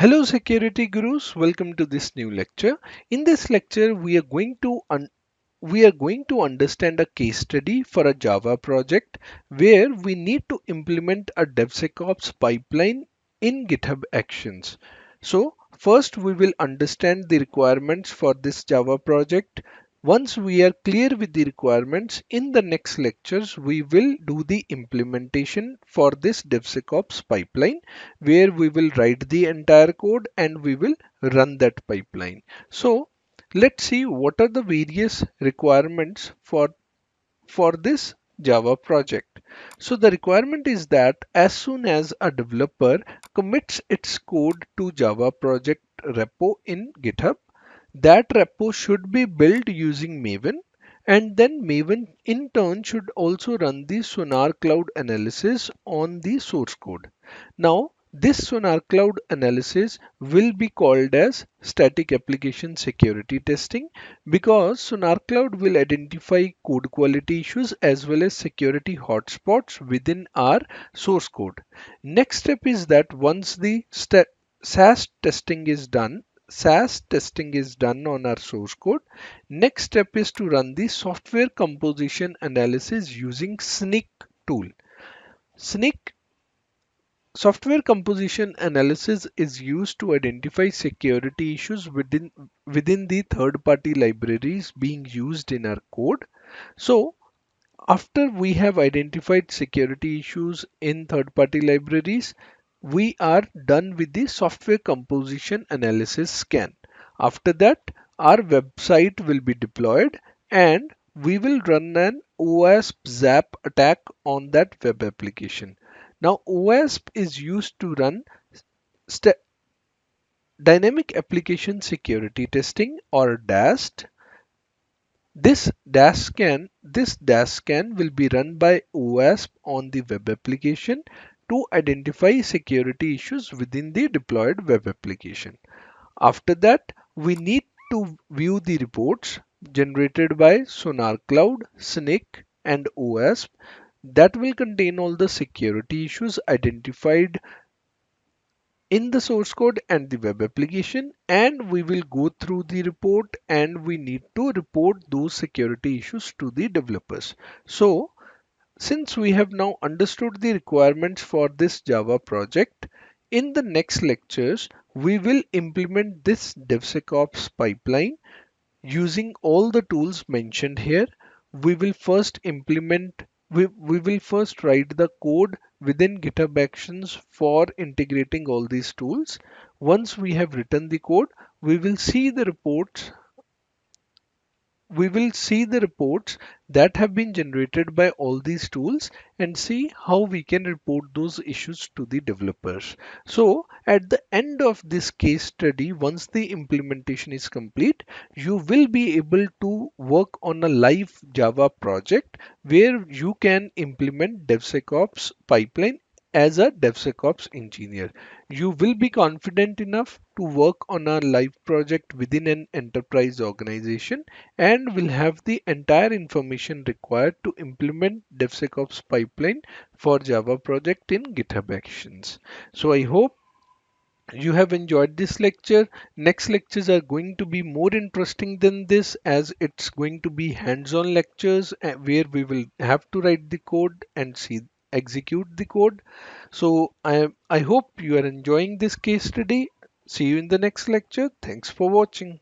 Hello security gurus, welcome to this new lecture. In this lecture, we are going to understand a case study for a Java project where we need to implement a DevSecOps pipeline in GitHub Actions. So first we will understand the requirements for this Java project. Once we are clear with the requirements, in the next lectures, we will do the implementation for this DevSecOps pipeline where we will write the entire code and we will run that pipeline. So let's see what are the various requirements for this Java project. So the requirement is that as soon as a developer commits its code to Java project repo in GitHub, that repo should be built using Maven, and then Maven in turn should also run the SonarCloud analysis on the source code. Now, this SonarCloud analysis will be called as static application security testing because SonarCloud will identify code quality issues as well as security hotspots within our source code. Next step is that once the SAS testing is done, SAS testing is done on our source code. Next step is to run the software composition analysis using Snyk tool. Snyk software composition analysis is used to identify security issues within the third-party libraries being used in our code. So after we have identified security issues in third-party libraries, we are done with the software composition analysis scan. After that, our website will be deployed and we will run an OWASP ZAP attack on that web application. Now, OWASP is used to run st- dynamic application security testing or DAST. This DAST scan will be run by OWASP on the web application to identify security issues within the deployed web application. After that, we need to view the reports generated by SonarCloud, Snyk, and OWASP that will contain all the security issues identified in the source code and the web application, and we will go through the report and we need to report those security issues to the developers. So since we have now understood the requirements for this Java project, in the next lectures we will implement this DevSecOps pipeline using all the tools mentioned here. We will first we will first write the code within GitHub Actions for integrating all these tools. Once we have written the code, we will see the reports we will see the reports that have been generated by all these tools and see how we can report those issues to the developers. So at the end of this case study, once the implementation is complete, you will be able to work on a live Java project where you can implement DevSecOps pipeline as a DevSecOps engineer. You will be confident enough to work on a live project within an enterprise organization and will have the entire information required to implement DevSecOps pipeline for Java project in GitHub Actions. So I hope you have enjoyed this lecture. Next lectures are going to be more interesting than this as it's going to be hands-on lectures where we will have to write the code and see execute the code. So I hope you are enjoying this case study. See you in the next lecture. Thanks for watching.